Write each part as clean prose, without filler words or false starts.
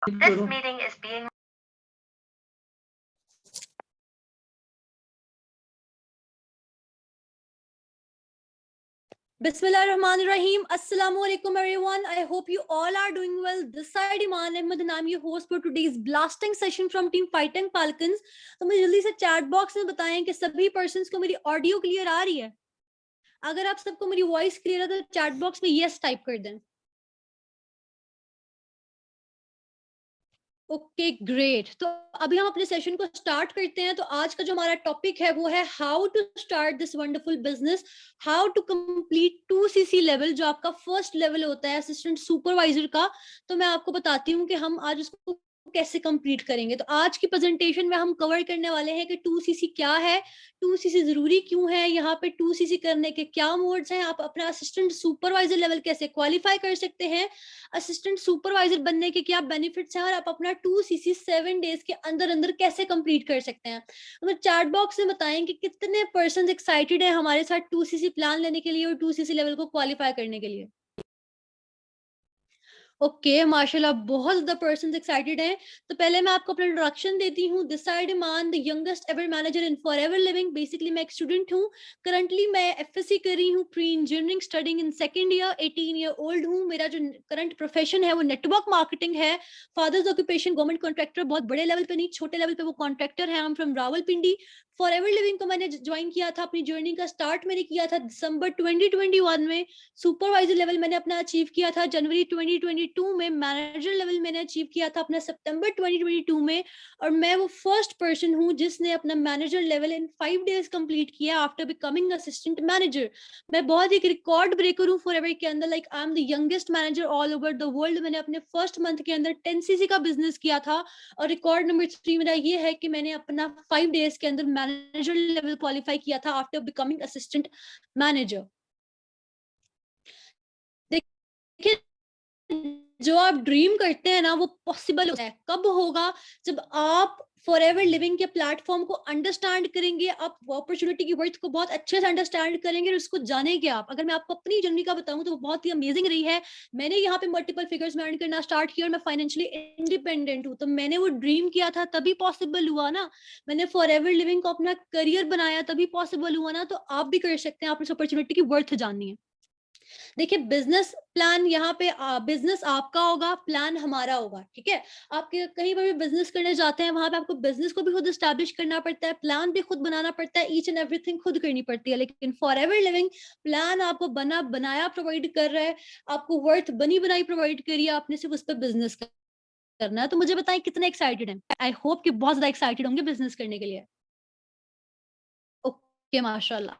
This meeting is being Bismillahirrahmanirrahim. Assalamu alaikum everyone. I hope you all are doing well. This side Iman Ahmed and I'm your host for today's blasting session from team Fighting Falcons. तो मुझे जल्दी से chat box में बताएं कि सभी persons को मेरी ऑडियो क्लियर आ रही है. अगर आप सबको मेरी वॉइस क्लियर है तो चैट बॉक्स में यस टाइप कर दें. Okay great. तो अभी हम अपने सेशन को स्टार्ट करते हैं. तो आज का जो हमारा टॉपिक है वो है how to start this wonderful business, how to complete 2cc level, जो आपका फर्स्ट लेवल होता है असिस्टेंट सुपरवाइजर का. तो मैं आपको बताती हूँ कि हम आज उसको कैसे कंप्लीट करेंगे. तो आज की प्रेजेंटेशन में हम कवर करने वाले हैं कि 2cc क्या है, 2cc जरूरी क्यों है, यहाँ पे 2cc करने के क्या मोड्स हैं, आप अपना असिस्टेंट सुपरवाइजर लेवल कैसे क्वालिफाई कर सकते हैं, असिस्टेंट सुपरवाइजर बनने के क्या बेनिफिट्स हैं, और आप अपना 2cc 7 डेज के अंदर अंदर कैसे कंप्लीट कर सकते हैं. तो चैट बॉक्स में बताएं कि कितने पर्सन एक्साइटेड है हमारे साथ 2cc प्लान लेने के लिए और 2cc लेवल को क्वालिफाई करने के लिए. ओके माशाल्लाह, बहुत ज्यादा पर्सन एक्साइटेड हैं. तो पहले मैं आपको अपना इंट्रोडक्शन देती हूँ. This side Iman, the youngest ever manager in Forever Living. Basically मैं एक स्टूडेंट हूँ. करंटली मैं एफएससी कर रही हूँ, pre engineering, studying in second year. 18 year old हूँ. मेरा जो करंट प्रोफेशन है वो नेटवर्क मार्केटिंग है. फादर्स ऑक्यूपेशन गवर्नमेंट कॉन्ट्रैक्टर, बहुत बड़े लेवल पे नहीं, छोटे लेवल पे वो कॉन्ट्रैक्टर है. हम फ्रॉम रावलपिंडी. फॉरएवर लिविंग को मैंने ज्वाइन किया था, अपनी जर्नी का स्टार्ट मैंने किया था दिसंबर 2021 में. सुपरवाइजर लेवल मैंने अपना अचीव किया था जनवरी 2022 में. मैनेजर लेवल मैंने अचीव किया था अपना सितंबर 2022 में. और मैं वो फर्स्ट पर्सन हूँ जिसने अपना manager level in 5 days complete किया आफ्टर बिकमिंग असिस्टेंट मैनेजर. मैं बहुत ही रिकॉर्ड ब्रेकर हूँ फॉरएवर के अंदर. Like I am the youngest manager all over the world. मैंने अपने फर्स्ट मंथ के अंदर 10cc का बिजनेस किया था. और रिकॉर्ड नंबर 3 मेरा ये है कि मैंने अपना 5 डेज के अंदर मैनेजर लेवल क्वालिफाई किया था आफ्टर बिकमिंग असिस्टेंट मैनेजर. देखिए, जो आप ड्रीम करते हैं ना वो पॉसिबल होता है. कब होगा? जब आप फॉरएवर लिविंग के प्लेटफॉर्म को अंडरस्टैंड करेंगे, आप अपॉर्चुनिटी की वर्थ को बहुत अच्छे से अंडरस्टैंड करेंगे और उसको जानेंगे आप. अगर मैं आपको अपनी जर्नी का बताऊं तो वो बहुत ही अमेजिंग रही है. मैंने यहाँ पे मल्टीपल फिगर्स में अर्न करना स्टार्ट किया और मैं फाइनेंशियली इंडिपेंडेंट हूँ. तो मैंने वो ड्रीम किया था तभी पॉसिबल हुआ ना. मैंने फॉरएवर लिविंग को अपना करियर बनाया तभी पॉसिबल हुआ ना. तो आप भी कर सकते हैं. आप इस अपॉर्चुनिटी की वर्थ जाननी है. देखिए, बिजनेस प्लान यहाँ पे बिजनेस आपका होगा, प्लान हमारा होगा. ठीक है, आपके कहीं पर भी बिजनेस करने जाते हैं वहां पे आपको बिजनेस को भी खुद एस्टैब्लिश करना पड़ता है, प्लान भी खुद बनाना पड़ता है, ईच एंड एवरीथिंग खुद करनी पड़ती है. लेकिन फॉरएवर लिविंग प्लान आपको बना बनाया प्रोवाइड कर रहा है, आपको वर्थ बनी बनाई प्रोवाइड करिए, आपने सिर्फ उस पर बिजनेस करना है. तो मुझे बताएं कितने एक्साइटेड हैं. आई होप कि बहुत ज्यादा एक्साइटेड होंगे बिजनेस करने के लिए. ओके माशाल्लाह.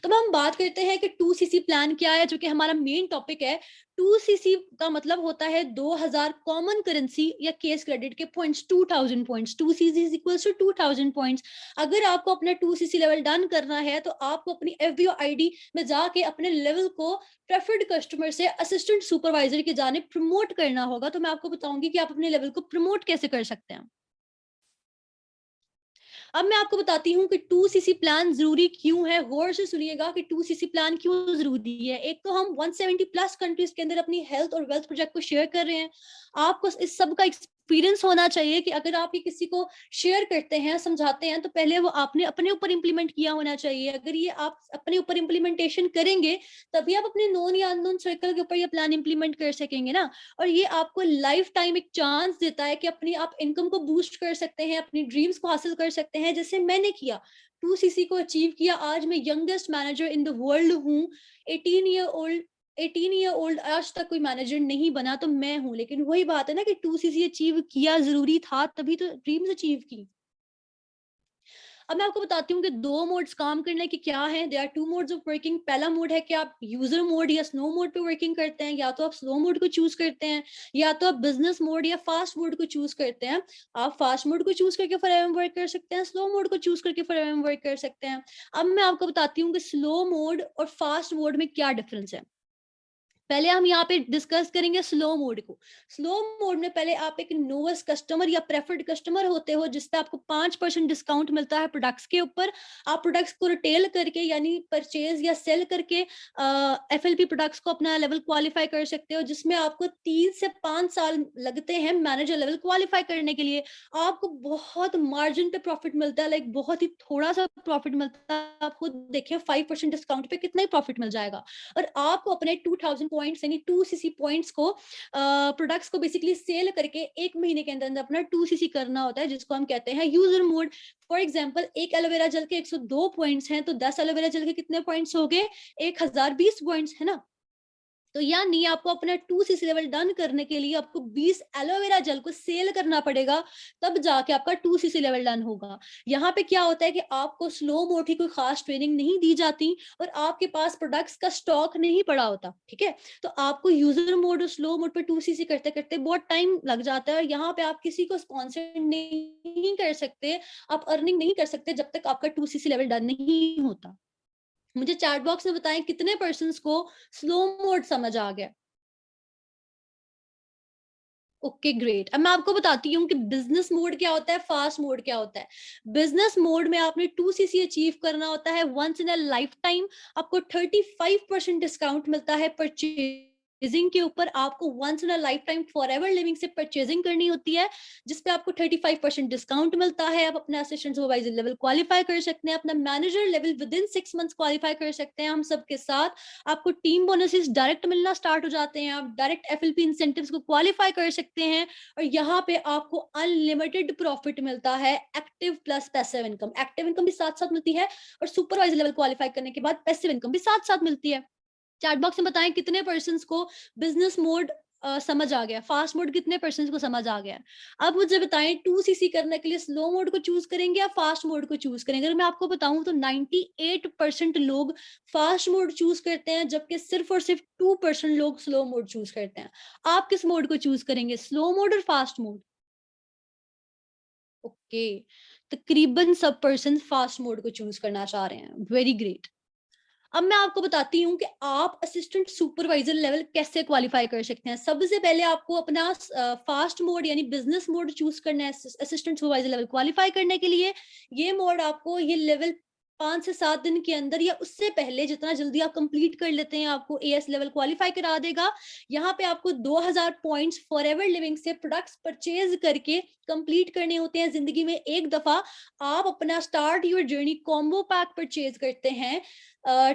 तो हम बात करते हैं कि 2cc प्लान क्या है, जो कि हमारा मेन टॉपिक है. 2cc का मतलब होता है 2000 कॉमन करेंसी या केस क्रेडिट के points, 2000 points. 2cc is equals to 2000 points. अगर आपको अपना 2cc लेवल डन करना है तो आपको अपनी एफबीओ आईडी में जाके अपने लेवल को प्रेफर्ड कस्टमर से असिस्टेंट सुपरवाइजर की जानिब प्रमोट करना होगा. तो मैं आपको बताऊंगी कि आप अपने लेवल को प्रमोट कैसे कर सकते हैं. अब मैं आपको बताती हूँ कि 2cc प्लान जरूरी क्यों है. गौर से सुनिएगा कि 2cc प्लान क्यों जरूरी है. एक तो हम 170 प्लस कंट्रीज के अंदर अपनी हेल्थ और वेल्थ प्रोजेक्ट को शेयर कर रहे हैं. आपको इस सब का एक्सपीरियंस होना चाहिए कि अगर आप ये किसी को शेयर करते हैं, समझाते हैं, तो पहले वो आपने अपने ऊपर इंप्लीमेंट किया होना चाहिए. अगर ये आप अपने ऊपर इंप्लीमेंटेशन करेंगे तभी आप अपने नोन या अननोन सर्कल के ऊपर ये प्लान इंप्लीमेंट कर सकेंगे ना. और ये आपको लाइफ टाइम एक चांस देता है कि अपनी आप इनकम को बूस्ट कर सकते हैं, अपनी ड्रीम्स को हासिल कर सकते हैं, जैसे मैंने किया. 2cc को अचीव किया. आज मैं youngest manager in the world हूँ. 18 ईयर ओल्ड 18 ईयर ओल्ड आज तक कोई मैनेजर नहीं बना तो मैं हूँ. लेकिन वही बात है ना कि 2cc अचीव किया जरूरी था, तभी तो ड्रीम्स अचीव की. अब मैं आपको बताती हूँ कि 2 मोड्स काम करने के क्या हैं. There are 2 modes of working. पहला मोड है कि आप यूजर मोड या स्लो मोड पे वर्किंग करते हैं, या तो आप स्लो मोड को चूज करते हैं, या तो आप बिजनेस मोड या फास्ट मोड को चूज करते हैं. आप फास्ट मोड को चूज करके फॉरएवर वर्क कर सकते हैं, स्लो मोड को चूज करके फॉरएवर वर्क कर सकते हैं. अब मैं आपको बताती हूँ कि स्लो मोड और फास्ट मोड में क्या डिफरेंस है. पहले हम यहाँ पे डिस्कस करेंगे स्लो मोड को। स्लो मोड में पहले आप एक नोवेस्ट कस्टमर या प्रेफर्ड कस्टमर होते हो, जिसपे आपको 5% डिस्काउंट मिलता है प्रोडक्ट्स के ऊपर। आप प्रोडक्ट्स को रिटेल करके यानी परचेज या सेल करके एफएलपी प्रोडक्ट्स को अपना लेवल क्वालिफाई कर सकते हो, जिसमें आपको 3 से 5 साल लगते हैं मैनेजर लेवल क्वालिफाई करने के लिए। आपको बहुत मार्जिन पे प्रॉफिट मिलता है, लाइक बहुत ही थोड़ा-सा प्रॉफिट मिलता है। आप खुद देखिए 5% डिस्काउंट पे कितना ही प्रॉफिट मिल जाएगा। और आपको अपने 2000 पॉइंट्स यानी 2 सीसी पॉइंट्स को प्रोडक्ट्स को बेसिकली सेल करके 1 महीने के अंदर-अंदर अपना 2 सीसी करना होता है, जिसको हम कहते हैं यूजर मोड। फॉर एग्जांपल एक एलोवेरा जेल के 102 पॉइंट्स हैं, तो 10 एलोवेरा जेल के कितने पॉइंट्स हो गए? 1020 पॉइंट्स, है ना? तो यानी आपको अपना 2 सीसी लेवल डन करने के लिए आपको 20 एलोवेरा जेल को सेल करना पड़ेगा, तब जाके आपका 2 सीसी लेवल डन होगा। यहाँ पे क्या होता है कि आपको स्लो मोड की कोई खास ट्रेनिंग नहीं दी जाती और आपके पास प्रोडक्ट्स का स्टॉक नहीं पड़ा होता, ठीक है? तो आपको यूजर मोड और स्लो मोड पे 2 सीसी करते-करते बहुत टाइम लग जाता है और यहाँ पे आप किसी को स्पॉन्सर नहीं कर सकते, आप अर्निंग नहीं कर सकते जब तक आपका 2 सीसी लेवल डन नहीं होता। मुझे चैट बॉक्स में बताएं कितने पर्सन्स को स्लो मोड समझ आ गया। Okay great. अब मैं आपको बताती हूँ कि बिजनेस मोड क्या होता है, फास्ट मोड क्या होता है। बिजनेस मोड में आपने 2 सीसी अचीव करना होता है once in a life time. आपको 35% डिस्काउंट मिलता है परचेजिंग के ऊपर। आपको once in a life time Forever Living से परचेजिंग करनी होती है, जिसपे आपको 35% डिस्काउंट मिलता है। आप अपना असिस्टेंट सुपरवाइजर लेवल क्वालिफाई कर सकते हैं, अपना manager level with in 6 months qualify कर सकते हैं हम सबके साथ। आपको टीम बोनसेस डायरेक्ट मिलना स्टार्ट हो जाते हैं, आप डायरेक्ट एफएलपी इंसेंटिव्स को क्वालिफाई कर सकते हैं और यहाँ पे आपको अनलिमिटेड प्रॉफिट मिलता है। Active plus passive income, active income भी साथ साथ मिलती है और सुपरवाइजर लेवल क्वालिफाई करने के बाद पैसिव इनकम भी साथ साथ मिलती है। चैट बॉक्स में बताएं कितने पर्सन्स को बिजनेस मोड समझ आ गया, फास्ट मोड कितने पर्सन्स को समझ आ गया। अब मुझे बताएं 2 सीसी करने के लिए स्लो मोड को चूज करेंगे या फास्ट मोड को चूज करेंगे। अगर मैं आपको बताऊं तो 98% लोग फास्ट मोड चूज करते हैं, जबकि सिर्फ और सिर्फ 2% लोग स्लो मोड चूज करते हैं। आप किस मोड को चूज करेंगे, स्लो मोड और फास्ट मोड? ओके, तकरीबन सब पर्सन फास्ट मोड को चूज करना चाह रहे हैं। Very great. अब मैं आपको बताती हूँ कि आप असिस्टेंट सुपरवाइजर लेवल कैसे क्वालिफाई कर सकते हैं। सबसे पहले आपको अपना फास्ट मोड यानी बिजनेस मोड चूज करना है असिस्टेंट सुपरवाइजर लेवल क्वालिफाई करने के लिए। ये मोड आपको ये लेवल 5 से 7 दिन के अंदर या उससे पहले जितना जल्दी आप कंप्लीट कर लेते हैं, आपको एएस लेवल क्वालिफाई करा देगा। यहाँ पे आपको 2000 पॉइंट्स फॉरएवर लिविंग से प्रोडक्ट्स परचेज करके कंप्लीट करने होते हैं जिंदगी में एक दफा। आप अपना start your journey combo pack purchase करते हैं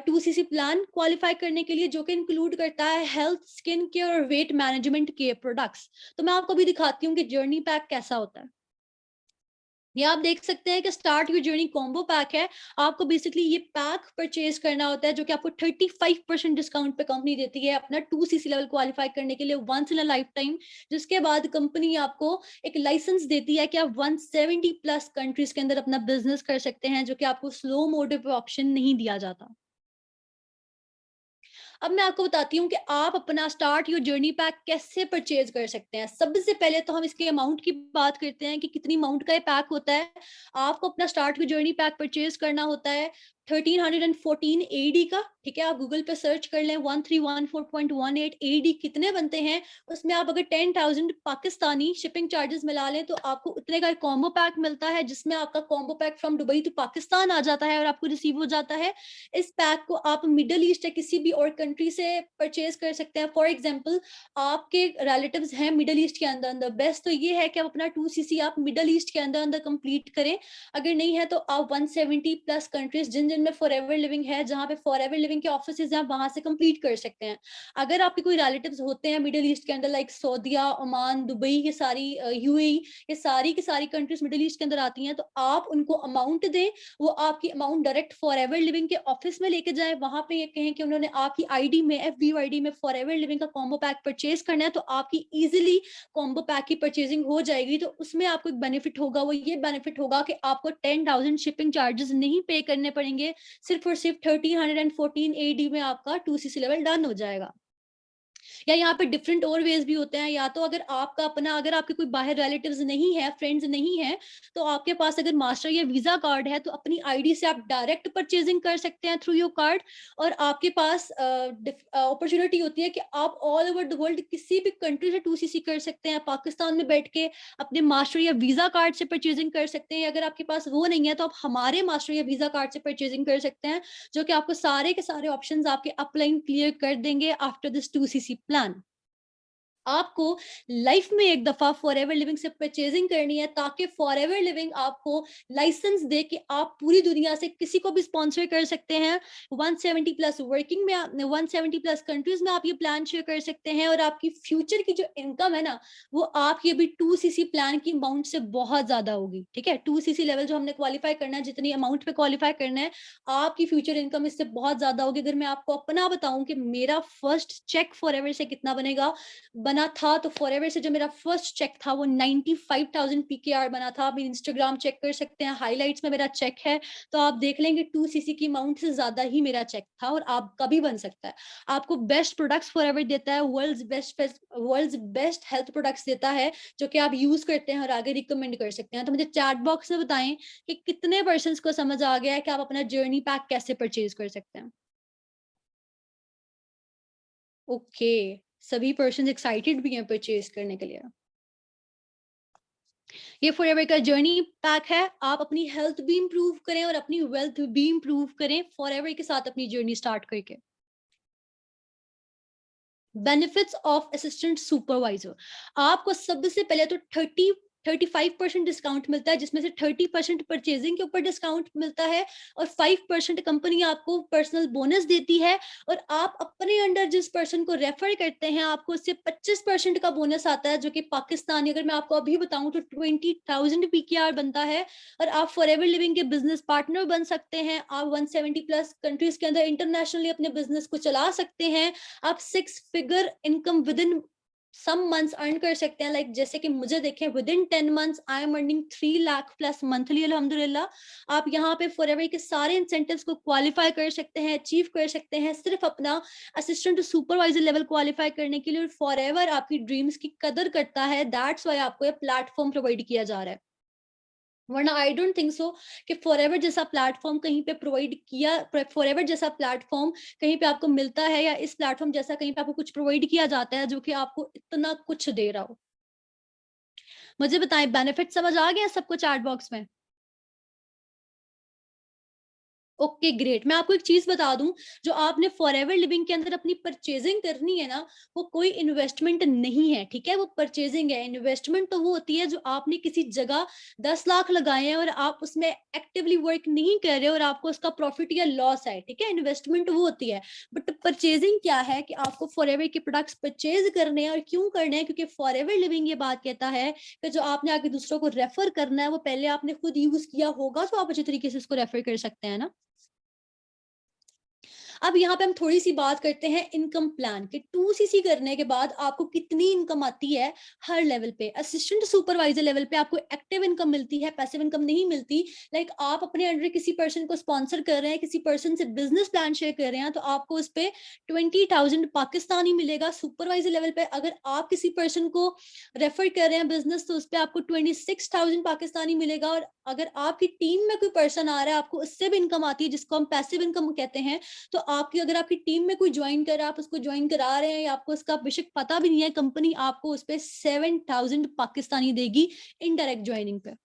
2 सीसी प्लान क्वालिफाई करने के लिए, जो कि इंक्लूड करता है हेल्थ, स्किन केयर और वेट मैनेजमेंट के प्रोडक्ट्स। तो मैं आपको भी दिखाती हूँ कि जर्नी पैक कैसा होता है। ये आप देख सकते हैं कि start your journey combo pack है। आपको बेसिकली ये पैक परचेज करना होता है, जो कि आपको 35% डिस्काउंट पे कंपनी देती है अपना 2 सीसी लेवल क्वालिफाई करने के लिए once in a life time. जिसके बाद कंपनी आपको एक लाइसेंस देती है कि आप 170 प्लस कंट्रीज के अंदर अपना बिजनेस कर सकते हैं, जो कि आपको स्लो मोड पे ऑप्शन नहीं दिया जाता। अब मैं आपको बताती हूँ कि आप अपना स्टार्ट योर जर्नी पैक कैसे परचेज कर सकते हैं। सबसे पहले तो हम इसके अमाउंट की बात करते हैं कि कितनी अमाउंट का ये पैक होता है। आपको अपना start your journey pack purchase करना होता है 1314 एडी का, ठीक है? आप गूगल पे सर्च कर लें 1314.18 एडी कितने बनते हैं। उसमें आप अगर 10,000 पाकिस्तानी शिपिंग चार्जेस मिला लें तो आपको उतने का एक कॉम्बो पैक मिलता है, जिसमें आपका combo pack from Dubai to Pakistan आ जाता है और आपको रिसीव हो जाता है। इस पैक को आप मिडल ईस्ट या किसी भी और कंट्री से परचेज कर सकते हैं। फॉर एग्जांपल आपके रिलेटिव्स हैं मिडल ईस्ट के अंदर अंदर, बेस्ट तो ये है कि आप अपना 2 सीसी आप मिडल ईस्ट के अंदर अंदर कंप्लीट करें। अगर नहीं है तो आप 170 प्लस कंट्रीज जिन जिन में फॉरएवर लिविंग है, जहाँ पे फॉरएवर लिविंग के ऑफिसेज हैं, वहां से कंप्लीट कर सकते हैं। अगर आपके कोई रिलेटिव्स होते हैं मिडल ईस्ट के अंदर लाइक सऊदिया, ओमान, दुबई, ये सारी यूएई, ये सारी की सारी कंट्रीज मिडल ईस्ट के अंदर आती हैं, तो आप उनको अमाउंट दें। वो आपकी अमाउंट डायरेक्ट फॉरएवर लिविंग के ऑफिस में लेके जाए, वहां पे ये कहें कि उन्होंने आपकी आईडी में एफबीओ आईडी में फॉरएवर लिविंग का कॉम्बो पैक परचेज करना है, तो आपकी इजीली कॉम्बो पैक की परचेजिंग हो जाएगी। तो उसमें आपको एक बेनिफिट होगा, वो ये बेनिफिट होगा कि आपको 10,000 शिपिंग चार्जेस नहीं पे करने पड़ेंगे। सिर्फ और सिर्फ 1314 एडी में आपका 2 सीसी लेवल डन हो जाएगा। या यहाँ पे डिफरेंट और वेज भी होते हैं, या तो अगर आपका अपना, अगर आपके कोई बाहर रिलेटिव्स नहीं है, फ्रेंड्स नहीं है, तो आपके पास अगर मास्टर या वीजा कार्ड है तो अपनी आईडी से आप डायरेक्ट परचेजिंग कर सकते हैं थ्रू योर कार्ड। और आपके पास अपॉर्चुनिटी होती है कि आप ऑल ओवर द वर्ल्ड किसी भी कंट्री से 2cc कर सकते हैं, पाकिस्तान में बैठ के अपने मास्टर या वीजा कार्ड से परचेजिंग कर सकते हैं। अगर आपके पास वो नहीं है तो आप हमारे मास्टर या वीजा कार्ड से परचेजिंग कर सकते हैं, जो कि आपको सारे के सारे ऑप्शंस आपके अपलाइन क्लियर कर देंगे आफ्टर दिस 2cc प्लान। आपको लाइफ में एक दफा फॉरएवर लिविंग से परचेजिंग करनी है, ताकि फॉरएवर लिविंग आपको लाइसेंस दे कि आप पूरी दुनिया से किसी को भी स्पॉन्सर कर सकते हैं। 170 प्लस वर्किंग में 170 प्लस कंट्रीज में आप ये प्लान शेयर कर सकते हैं, और आपकी फ्यूचर की जो इनकम है ना, वो आपकी अभी 2cc प्लान की अमाउंट से बहुत ज्यादा होगी। ठीक है, 2cc लेवल जो हमने क्वालिफाई करना है, जितनी अमाउंट पे क्वालिफाई करना है, आपकी फ्यूचर इनकम इससे बहुत ज्यादा होगी। अगर मैं आपको अपना बताऊं कि मेरा फर्स्ट चेक फॉरएवर से कितना बना था, तो फॉरएवर से जो मेरा फर्स्ट चेक था वो 95,000 पीकेआर बना था। आप इंस्टाग्राम चेक कर सकते हैं, हाइलाइट्स में मेरा चेक है, तो आप देख लेंगे 2cc की अमाउंट से ज्यादा ही मेरा चेक था, और आपका भी बन सकता है। आपको बेस्ट प्रोडक्ट्स फॉरएवर देता है, वर्ल्ड्स बेस्ट हेल्थ प्रोडक्ट्स देता है, जो कि आप यूज करते हैं और आगे रिकमेंड कर सकते हैं। तो मुझे चैट बॉक्स में बताएं कि कितने पर्सन्स को समझ आ गया है कि आप अपना जर्नी पैक कैसे परचेज कर सकते हैं। ओके, सभी पर्सन एक्साइटेड भी हैं परचेज करने के लिए। ये फॉरएवर का जर्नी पैक है, आप अपनी हेल्थ भी इंप्रूव करें और अपनी वेल्थ भी इंप्रूव करें फॉरएवर के साथ अपनी जर्नी स्टार्ट करके। बेनिफिट्स ऑफ असिस्टेंट सुपरवाइजर, आपको सबसे पहले तो 35% डिस्काउंट मिलता है, जिसमें से 30% परचेजिंग के ऊपर डिस्काउंट मिलता है, और 5% कंपनी आपको पर्सनल बोनस देती है। और आप अपने अंडर जिस पर्सन को रेफर करते हैं, आपको उससे 25% का बोनस आता है, जो कि पाकिस्तानी, अगर मैं आपको अभी बताऊं तो 20,000 पीकेआर बनता है। और आप फॉरएवर लिविंग के बिजनेस पार्टनर बन सकते हैं, आप 170 प्लस कंट्रीज के अंदर इंटरनेशनली अपने बिजनेस को चला सकते हैं। आप 6 figure income within some months earn कर सकते हैं। लाइक जैसे कि मुझे देखें, within 10 months I am earning 3 lakh plus monthly, अल्हम्दुलिल्लाह। आप यहाँ पे फॉरएवर के सारे इंसेंटिव्स को क्वालिफाई कर सकते हैं, अचीव कर सकते हैं, सिर्फ अपना assistant to supervisor level qualify करने के लिए। और फॉरएवर आपकी ड्रीम्स की कदर करता है, दैट्स वाई आपको ये प्लेटफॉर्म प्रोवाइड किया जा रहा है। वरना आई डोंट थिंक सो कि फॉरएवर जैसा प्लेटफॉर्म कहीं पे प्रोवाइड किया, फॉरएवर जैसा प्लेटफॉर्म कहीं पे आपको मिलता है, या इस प्लेटफॉर्म जैसा कहीं पे आपको कुछ प्रोवाइड किया जाता है जो कि आपको इतना कुछ दे रहा हो। मुझे बताएं, बेनिफिट समझ आ गया सबको चैट बॉक्स में? ओके ग्रेट, मैं आपको एक चीज बता दूं, जो आपने फॉरएवर लिविंग के अंदर अपनी परचेजिंग करनी है ना, वो कोई इन्वेस्टमेंट नहीं है। ठीक है, वो परचेजिंग है। इन्वेस्टमेंट तो वो होती है जो आपने किसी जगह 10 लाख लगाए हैं और आप उसमें एक्टिवली वर्क नहीं कर रहे और आपको उसका प्रॉफिट या लॉस है। ठीक है, इन्वेस्टमेंट वो होती है। बट परचेजिंग क्या है कि आपको फॉरएवर के प्रोडक्ट्स परचेज करने हैं। और क्यों करने हैं? क्योंकि फॉरएवर लिविंग ये बात कहता है कि जो आपने आगे दूसरों को रेफर करना है, वो पहले आपने खुद यूज किया होगा, तो आप अच्छे तरीके से इसको रेफर कर सकते हैं ना। अब यहाँ पे हम थोड़ी सी बात करते हैं इनकम प्लान के। 2cc करने के बाद आपको कितनी इनकम आती है हर लेवल पे। असिस्टेंट सुपरवाइजर लेवल पे आपको एक्टिव इनकम मिलती है, पैसिव इनकम नहीं मिलती। लाइक आप अपने अंडर किसी पर्सन को स्पॉन्सर कर रहे हैं, किसी पर्सन से बिजनेस प्लान शेयर कर रहे हैं, तो आपको उस पे 20,000 पाकिस्तानी मिलेगा सुपरवाइजर लेवल पे। अगर आप किसी पर्सन को रेफर कर रहे हैं बिजनेस, तो उस पे आपको 26,000 पाकिस्तानी मिलेगा। और अगर आपकी टीम में कोई पर्सन आ रहा है, आपको उससे भी इनकम आती है, जिसको हम पैसिव इनकम कहते हैं। तो आपकी, अगर आपकी टीम में कोई ज्वाइन कर रहा है, आप उसको ज्वाइन करा रहे हैं, या आपको उसका बेशक पता भी नहीं है, कंपनी आपको उस पे 7,000 पाकिस्तानी देगी इनडायरेक्ट ज्वाइनिंग पे।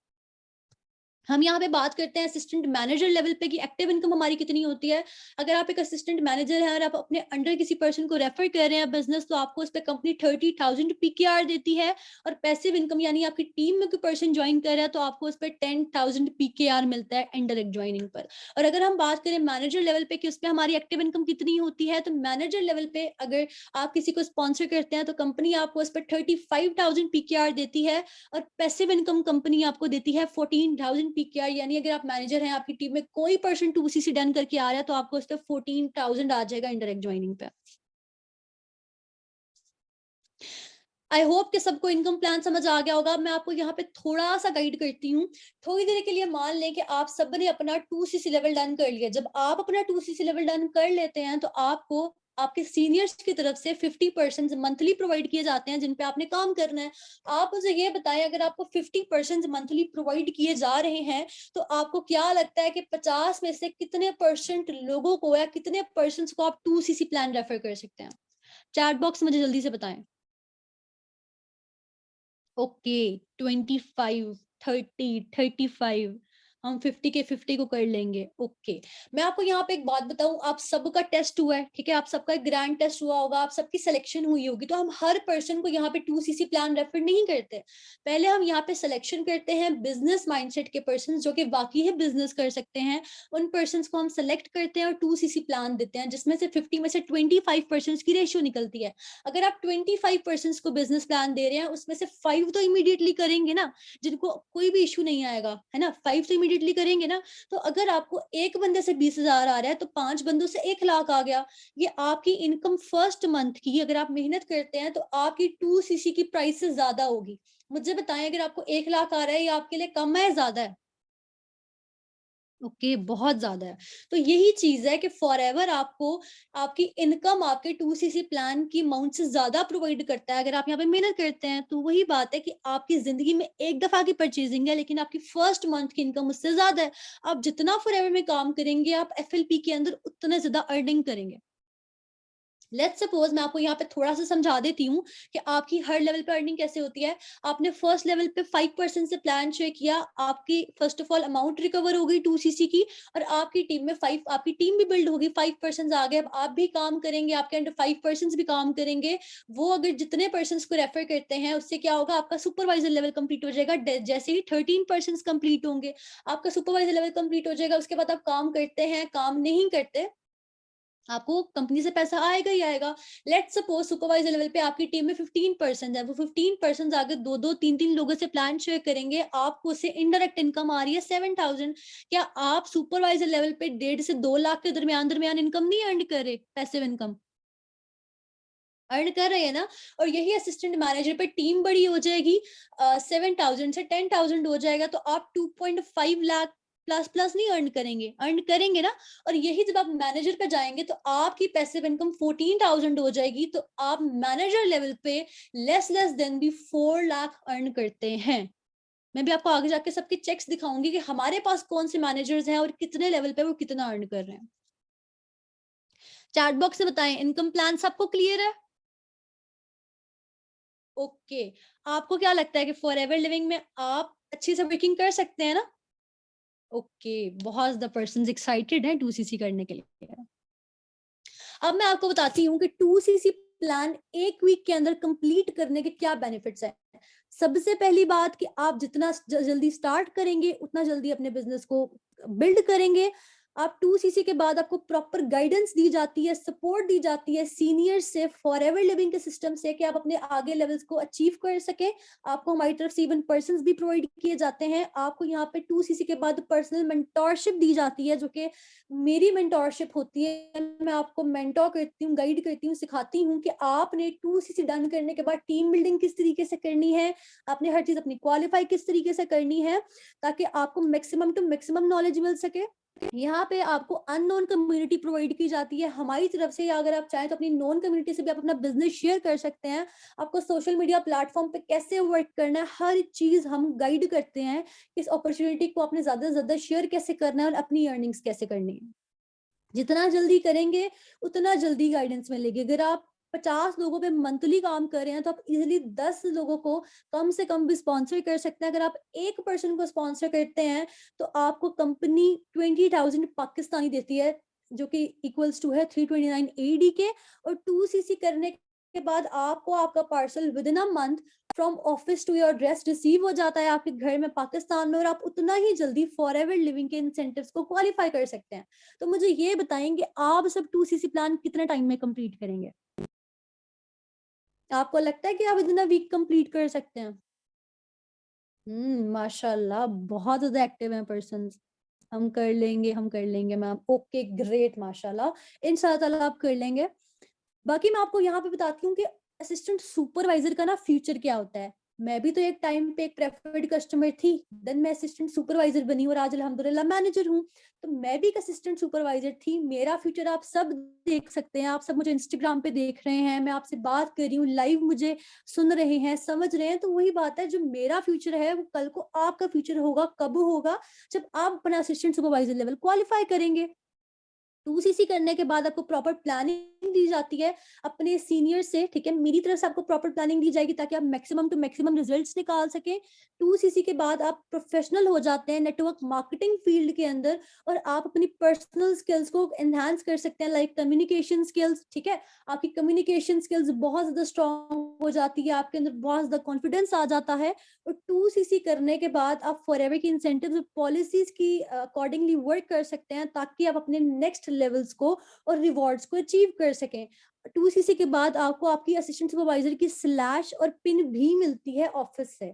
हम यहाँ पे बात करते हैं असिस्टेंट मैनेजर लेवल पे कि एक्टिव इनकम हमारी कितनी होती है। अगर आप एक असिस्टेंट मैनेजर हैं और आप अपने अंडर किसी पर्सन को रेफर कर रहे हैं बिजनेस, तो आपको उस पर कंपनी 30,000 पीकेआर देती है। और पैसिव इनकम यानी आपकी टीम में कोई पर्सन ज्वाइन कर रहा है, तो आपको उस पर 10,000 पीकेआर मिलता है इनडायरेक्ट ज्वाइनिंग पर। और अगर हम बात करें मैनेजर लेवल पे कि उस पर हमारी एक्टिव इनकम कितनी होती है, तो मैनेजर लेवल पे अगर आप किसी को स्पॉन्सर करते हैं, तो कंपनी आपको उस पर 35,000 पीकेआर देती है। और पैसिव इनकम कंपनी आपको देती है 14,000 पीकेआर। यानी अगर आप मैनेजर हैं, आपकी टीम में कोई पर्सन 2cc डन करके आ रहा है, तो आपको उस पर 14,000 आ जाएगा इनडायरेक्ट ज्वाइनिंग पे। आई होप कि सबको इनकम प्लान समझ आ गया होगा। मैं आपको यहाँ पे थोड़ा सा गाइड करती हूँ। थोड़ी देर के लिए मान लें कि आप सब ने अपना 2cc लेवल डन कर लिया। जब आप अपना 2cc लेवल डन कर लेते हैं, तो आपको आपके सीनियर्स की तरफ से 50% मंथली प्रोवाइड किए जाते हैं जिन पे आपने काम करना है। आप मुझे ये बताएं, अगर आपको 50% मंथली प्रोवाइड किए जा रहे हैं तो आपको क्या लगता है कि 50 में से कितने परसेंट लोगों को या कितने पर्सन को आप 2cc प्लान रेफर कर सकते हैं? चैट बॉक्स मुझे जल्दी से बताएं। ओके, 25, 30, 35, हम 50 के 50 को कर लेंगे। ओके, मैं आपको यहाँ पे एक बात बताऊं, आप सबका टेस्ट हुआ है, ठीक है, आप सबका एक ग्रैंड टेस्ट हुआ होगा, आप सबकी सिलेक्शन हुई होगी, तो हम हर पर्सन को यहाँ पे 2cc प्लान रेफर नहीं करते। पहले हम यहाँ पे सिलेक्शन करते हैं बिजनेस माइंडसेट के पर्सन जो कि वाकई है बिजनेस कर सकते हैं, उन पर्सन को हम सेलेक्ट करते हैं और 2cc प्लान देते हैं, जिसमें से 50 में से 25% की रेशियो निकलती है। अगर आप 25% को बिजनेस प्लान दे रहे हैं, उसमें से 5 तो इमीडिएटली करेंगे ना, जिनको कोई भी इश्यू नहीं आएगा, है ना? 5 तो इमीडिएटली करेंगे ना। तो अगर आपको एक बंदे से 20,000 आ रहा है तो 5 बंदों से 1 लाख आ गया। ये आपकी इनकम फर्स्ट मंथ की, अगर आप मेहनत करते हैं तो आपकी 2cc की प्राइस से ज्यादा होगी। मुझे बताएं, अगर आपको 1 लाख आ रहा है, ये आपके लिए कम है, ज्यादा है? ओके, बहुत ज़्यादा है। तो यही चीज़ है कि फॉरएवर आपको आपकी इनकम आपके 2cc प्लान की अमाउंट से ज़्यादा प्रोवाइड करता है, अगर आप यहाँ पे मेहनत करते हैं। तो वही बात है कि आपकी ज़िंदगी में एक दफ़ा की परचेज़िंग है, लेकिन आपकी फर्स्ट मंथ की इनकम उससे ज़्यादा है। आप जितना फॉरएवर में काम करेंगे, आप एफएलपी के अंदर उतना ज़्यादा अर्निंग करेंगे। लेट्स सपोज मैं आपको यहाँ पे थोड़ा सा समझा देती हूँ कि आपकी हर लेवल पे अर्निंग कैसे होती है। आपने फर्स्ट लेवल पे 5% से प्लान शेयर किया, आपकी first of all amount recover हो गई 2cc की, और आपकी टीम में 5, आपकी टीम भी बिल्ड होगी, 5% आ गए। अब आप भी काम करेंगे, आपके अंडर 5% भी काम करेंगे। वो अगर जितने पर्सन को रेफर करते हैं, उससे क्या होगा, आपका सुपरवाइजर लेवल कंप्लीट हो जाएगा। जैसे ही 13% कंप्लीट होंगे, आपका सुपरवाइजर लेवल कंप्लीट हो जाएगा। उसके बाद आप काम करते हैं, काम नहीं करते, आपको कंपनी से पैसा आएगा ही आएगा। लेट्स सपोज सुपरवाइजर लेवल पे आपकी टीम में 15% है, वो 15% आगे 2-2, 3-3 लोगों से प्लान शेयर करेंगे, आपको उससे इनडायरेक्ट इनकम आ रही है 7,000। क्या आप सुपरवाइजर लेवल पे 1.5 से 2 लाख के दरमियान दरमियान इनकम नहीं अर्न कर रहे? पैसिव इनकम अर्न कर रहे हैं ना। और यही असिस्टेंट मैनेजर पे टीम बड़ी हो जाएगी, 7,000 से 10,000 हो जाएगा, तो आप 2.5 लाख प्लस प्लस नहीं अर्न करेंगे, अर्न करेंगे ना। और यही जब आप मैनेजर पे जाएंगे तो आपकी पैसिव इनकम 14,000 हो जाएगी, तो आप मैनेजर लेवल पे लेस देन भी 4 लाख अर्न करते हैं। मैं भी आपको आगे जाके सबके चेक्स दिखाऊंगी कि हमारे पास कौन से मैनेजर्स हैं और कितने लेवल पे वो कितना अर्न कर रहे हैं। चैट बॉक्स से बताएं, इनकम प्लान सबको क्लियर है? ओके, आपको क्या लगता है कि फॉरएवर लिविंग में आप अच्छी से वर्किंग कर सकते हैं ना? ओके, बहुत ज़्यादा पर्सन्स एक्साइटेड हैं 2cc करने के लिए। अब मैं आपको बताती हूँ कि 2cc प्लान 1 वीक के अंदर कंप्लीट करने के क्या बेनिफिट्स हैं। सबसे पहली बात कि आप जितना जल्दी स्टार्ट करेंगे, उतना जल्दी अपने बिज़नेस को बिल्ड करेंगे। आप 2cc के बाद आपको प्रॉपर गाइडेंस दी जाती है, सपोर्ट दी जाती है सीनियर से, फॉरएवर लिविंग के सिस्टम से, कि आप अपने आगे लेवल्स को अचीव कर सकें। आपको हमारी तरफ से इवन पर्सन्स भी प्रोवाइड किए जाते हैं। आपको यहाँ पे 2cc के बाद पर्सनल मेंटोरशिप दी जाती है, जो कि मेरी मेंटोरशिप होती है। मैं आपको मेंटोर करती हूँ, गाइड करती हूँ, सिखाती हूँ कि आपने 2cc डन करने के बाद टीम बिल्डिंग किस तरीके से करनी है, आपने हर चीज़ अपनी क्वालिफ़ाई किस तरीके से करनी है, ताकि आपको मैक्सिमम टू मैक्सिमम नॉलेज मिल सके। यहाँ पे आपको अननोन कम्युनिटी प्रोवाइड की जाती है हमारी तरफ से, या अगर आप चाहें तो अपनी नोन कम्युनिटी से भी आप अपना बिज़नेस शेयर कर सकते हैं। आपको सोशल मीडिया प्लेटफ़ॉर्म पे कैसे वर्क करना है, हर चीज़ हम गाइड करते हैं। इस अपॉर्च्युनिटी को आपने ज़्यादा से ज़्यादा शेयर कैसे करना है और अपनी अर्निंग्स कैसे करनी है। जितना जल्दी करेंगे, उतना जल्दी गाइडेंस मिलेगी। अगर आप 50 लोगों पे मंथली काम कर रहे हैं, तो आप इज़िली 10 लोगों को कम से कम भी स्पॉन्सर कर सकते हैं। अगर आप 1 पर्सन को स्पॉन्सर करते हैं, तो आपको कंपनी 20,000 पाकिस्तानी देती है, जो कि इक्वल्स टू है 329 एडी के। और 2cc करने के बाद आपको आपका parcel within a month from office to your address receive हो जाता है आपके घर में पाकिस्तान में, और आप उतना ही जल्दी फॉरएवर लिविंग के इंसेंटिव्स को क्वालिफाई कर सकते हैं। तो मुझे ये बताएंगे, आप सब 2cc प्लान कितने टाइम में कंप्लीट करेंगे? आपको लगता है कि आप इतना वीक कंप्लीट कर सकते हैं? माशाल्लाह, बहुत ज़्यादा एक्टिव हैं पर्सन्स। हम कर लेंगे, हम कर लेंगे मैम। ओके, ग्रेट, माशाल्लाह। इंशाल्लाह ताला आप कर लेंगे। बाकी मैं आपको यहाँ पे बताती हूँ कि असिस्टेंट सुपरवाइज़र का ना फ्यूचर क्या होता है। मैं भी तो एक टाइम पे एक प्रेफर्ड कस्टमर थी, देन मैं असिस्टेंट सुपरवाइजर बनी और आज अल्हम्दुलिल्लाह मैनेजर हूँ। तो मैं भी एक असिस्टेंट सुपरवाइजर थी। मेरा फ्यूचर आप सब देख सकते हैं, आप सब मुझे इंस्टाग्राम पे देख रहे हैं, मैं आपसे बात कर रही हूँ, लाइव मुझे सुन रहे हैं, समझ रहे हैं। तो वही बात है, जो मेरा फ्यूचर है वो कल को आपका फ्यूचर होगा। कब होगा? जब आप अपना असिस्टेंट सुपरवाइजर लेवल क्वालिफाई करेंगे। 2सीसी करने के बाद आपको प्रॉपर प्लानिंग दी जाती है अपने सीनियर से, ठीक है? मेरी तरफ से आपको प्रॉपर प्लानिंग दी जाएगी ताकि आप मैक्सिमम टू मैक्सिमम रिजल्ट्स निकाल सकें। 2सीसी के बाद आप प्रोफेशनल हो जाते हैं नेटवर्क मार्केटिंग फील्ड के अंदर और आप अपनी पर्सनल स्किल्स को एनहांस कर सकते हैं, लाइक कम्युनिकेशन स्किल्स, ठीक है? आपकी कम्युनिकेशन स्किल्स बहुत ज़्यादा स्ट्रॉन्ग हो जाती है, आपके अंदर बहुत ज़्यादा कॉन्फिडेंस आ जाता है और 2सीसी करने के बाद आप फॉरएवर की इंसेंटिव्स और पॉलिसीज की अकॉर्डिंगली वर्क कर सकते हैं ताकि आप अपने नेक्स्ट लेवल्स को और रिवॉर्ड्स को अचीव कर सकें। 2सीसी के बाद आपको आपकी असिस्टेंट सुपरवाइजर की स्लैश और पिन भी मिलती है ऑफिस से।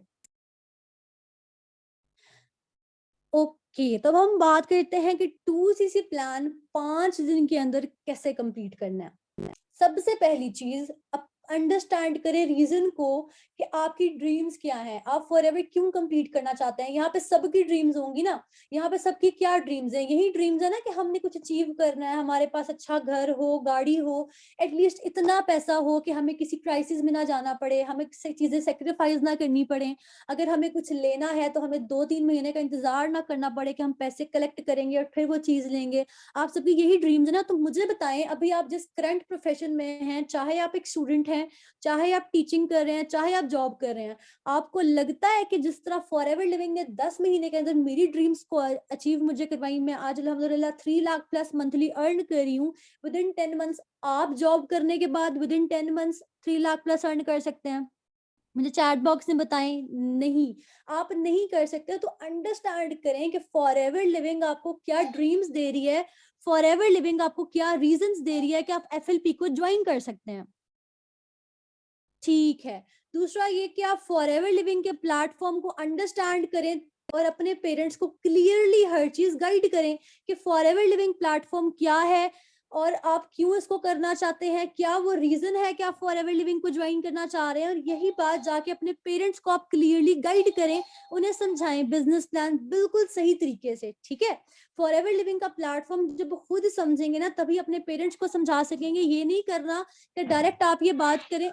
ओके, तब हम बात करते हैं कि 2सीसी प्लान 5 दिन के अंदर कैसे कंप्लीट करना है। सबसे पहली चीज, आप अंडरस्टैंड करें रीजन को कि आपकी ड्रीम्स क्या हैं, आप फॉरएवर क्यों कंप्लीट करना चाहते हैं। यहाँ पे सबकी ड्रीम्स होंगी ना, यहाँ पे सबकी क्या ड्रीम्स हैं? यही ड्रीम्स है ना कि हमने कुछ अचीव करना है, हमारे पास अच्छा घर हो, गाड़ी हो, एटलीस्ट इतना पैसा हो कि हमें किसी क्राइसिस में ना जाना पड़े, हमें चीजें सेक्रीफाइस ना करनी पड़े। अगर हमें कुछ लेना है तो हमें 2-3 महीने का इंतजार ना करना पड़े कि हम पैसे कलेक्ट करेंगे और फिर वो चीज लेंगे। आप सबकी यही ड्रीम्स है ना? तो मुझे बताएं, अभी आप जिस करंट प्रोफेशन में हैं, चाहे आप एक स्टूडेंट हैं, चाहे आप टीचिंग कर रहे हैं, चाहे आप जॉब कर रहे हैं, आपको लगता है कि जिस तरह फॉरएवर लिविंग ने 10 महीने के अंदर मेरी ड्रीम्स को अचीव मुझे करवाई, मैं आज अल्हम्दुलिल्लाह 3 लाख प्लस मंथली अर्न कर रही हूँ, विद इन 10 मंथ्स आप जॉब करने के बाद with in 10 months 3 lakh plus earn कर सकते हैं? मुझे चैट बॉक्स में बताएं। नहीं, आप नहीं कर सकते। तो अंडरस्टैंड करें कि फॉरएवर लिविंग आपको क्या ड्रीम्स दे रही है, फॉरएवर लिविंग आपको क्या रीजंस दे रही है कि आप एफएलपी को ज्वाइन कर सकते हैं। ठीक है। दूसरा ये कि आप फॉरएवर लिविंग के प्लेटफॉर्म को अंडरस्टैंड करें और अपने पेरेंट्स को क्लियरली हर चीज गाइड करें कि फॉरएवर लिविंग प्लेटफॉर्म क्या है और आप क्यों इसको करना चाहते हैं, क्या वो रीजन है कि आप फॉरएवर लिविंग को ज्वाइन करना चाह रहे हैं। और यही बात जाके अपने पेरेंट्स को आप क्लियरली गाइड करें, उन्हें समझाएं बिजनेस प्लान बिल्कुल सही तरीके से, ठीक है? फॉरएवर लिविंग का प्लेटफॉर्म जब खुद समझेंगे ना, तभी अपने पेरेंट्स को समझा सकेंगे। ये नहीं करना कि डायरेक्ट आप ये बात करें,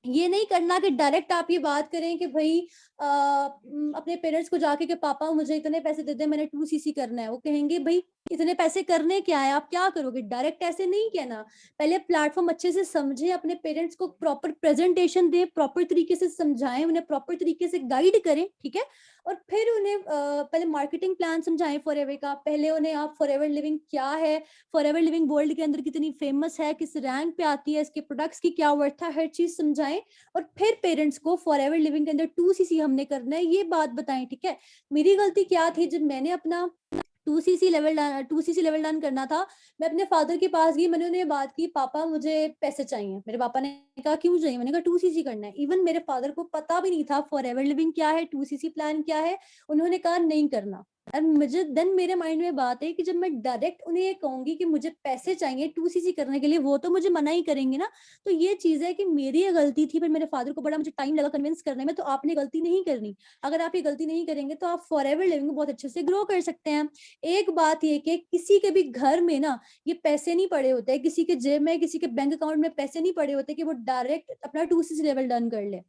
ये नहीं करना कि डायरेक्ट आप ये बात करें कि भाई अपने पेरेंट्स को जाके कि पापा मुझे इतने पैसे दे दे, मैंने 2सीसी करना है। वो कहेंगे भाई इतने पैसे करने क्या है, आप क्या करोगे? डायरेक्ट ऐसे नहीं कहना। पहले प्लेटफॉर्म अच्छे से समझे, अपने पेरेंट्स को प्रॉपर प्रेजेंटेशन दें, प्रॉपर तरीके से समझाएं, उन्हें प्रॉपर तरीके से गाइड करें, ठीक है? और फिर उन्हें पहले मार्केटिंग प्लान समझाएं फॉरएवर का। पहले उन्हें आप फॉरएवर लिविंग क्या है, फॉरएवर लिविंग वर्ल्ड के अंदर कितनी फेमस है, किस रैंक पे आती है, इसके प्रोडक्ट्स की क्या वर्थ है, हर चीज समझाएं। और फिर पेरेंट्स को फॉरएवर लिविंग के अंदर 2सीसी हमने करना है, ये बात बताएं, ठीक है? मेरी गलती क्या थी जब मैंने अपना 2सीसी लेवल डन करना था, मैं अपने फादर के पास गई, मैंने उन्हें बात की, पापा मुझे पैसे चाहिए। मेरे पापा ने कहा क्यों चाहिए? मैंने कहा 2सीसी करना है। इवन मेरे फादर को पता भी नहीं था फॉरएवर लिविंग क्या है, 2सीसी प्लान क्या है। उन्होंने कहा नहीं करना। और मुझे देन मेरे माइंड में बात है कि जब मैं डायरेक्ट उन्हें ये कहूंगी कि मुझे पैसे चाहिए 2सीसी करने के लिए, वो तो मुझे मना ही करेंगे ना। तो ये चीज है कि मेरी ये गलती थी, पर मेरे फादर को बड़ा मुझे टाइम लगा कन्विंस करने में। तो आपने गलती नहीं करनी। अगर आप ये गलती नहीं करेंगे तो आप फॉरएवर लिविंग बहुत अच्छे से ग्रो कर सकते हैं। एक बात ये कि किसी के भी घर में ना ये पैसे नहीं पड़े होते, किसी के जेब में, किसी के बैंक अकाउंट में पैसे नहीं पड़े होते कि वो डायरेक्ट अपना 2सीसी लेवल डन कर ले,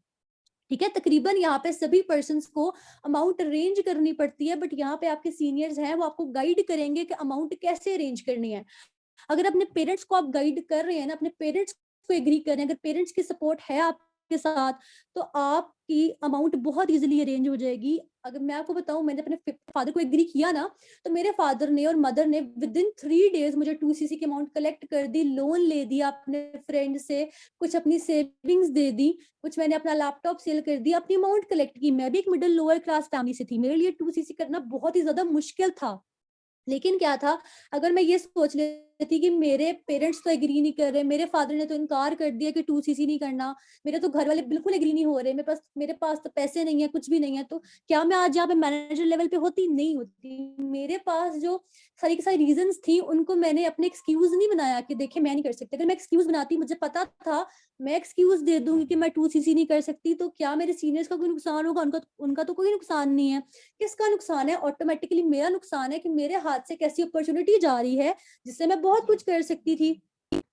ठीक है? तकरीबन यहाँ पे सभी पर्सन्स को अमाउंट अरेंज करनी पड़ती है, बट यहाँ पे आपके सीनियर्स हैं, वो आपको गाइड करेंगे कि अमाउंट कैसे अरेंज करनी है। अगर अपने पेरेंट्स को आप गाइड कर रहे हैं ना, अपने पेरेंट्स को एग्री कर रहे हैं, अगर पेरेंट्स की सपोर्ट है आपके साथ, तो आपकी अमाउंट बहुत इजीली अरेंज हो जाएगी। अगर मैं आपको बताऊं, मैंने अपने फादर को एग्री किया ना, तो मेरे फादर ने और मदर ने विद इन 3 डेज मुझे 2सीसी की अमाउंट कलेक्ट कर दी, लोन ले दिया अपने फ्रेंड से, कुछ अपनी सेविंग्स दे दी, कुछ मैंने अपना लैपटॉप सेल कर दिया, अपनी अमाउंट कलेक्ट की। मैं भी एक मिडिल लोअर क्लास फैमिली से थी, मेरे लिए 2सीसी करना बहुत ही ज्यादा मुश्किल था। लेकिन क्या था, अगर मैं ये सोच ले थी कि मेरे पेरेंट्स तो एग्री नहीं कर रहे, मेरे फादर ने तो इनकार कर दिया कि 2cc नहीं करना, मेरे तो घर वाले बिल्कुल एग्री नहीं हो रहे, मेरे पास तो पैसे नहीं है, कुछ भी नहीं है, तो क्या मैं आज यहाँ पे मैनेजर लेवल पे होती? नहीं होती। मेरे पास जो सारी की सारी रीजंस थी, उनको मैंने अपने एक्सक्यूज नहीं बनाया कि देखिए मैं नहीं कर सकती। अगर मैं एक्सक्यूज बनाती, मुझे पता था मैं एक्सक्यूज दे दूंगी कि मैं 2cc नहीं कर सकती, तो क्या मेरे सीनियर्स का कोई नुकसान होगा? उनका उनका तो कोई नुकसान नहीं है। किसका नुकसान है? ऑटोमेटिकली मेरा नुकसान है कि मेरे हाथ से कैसी अपॉर्चुनिटी जा रही है जिससे मैं बहुत कुछ कर सकती थी।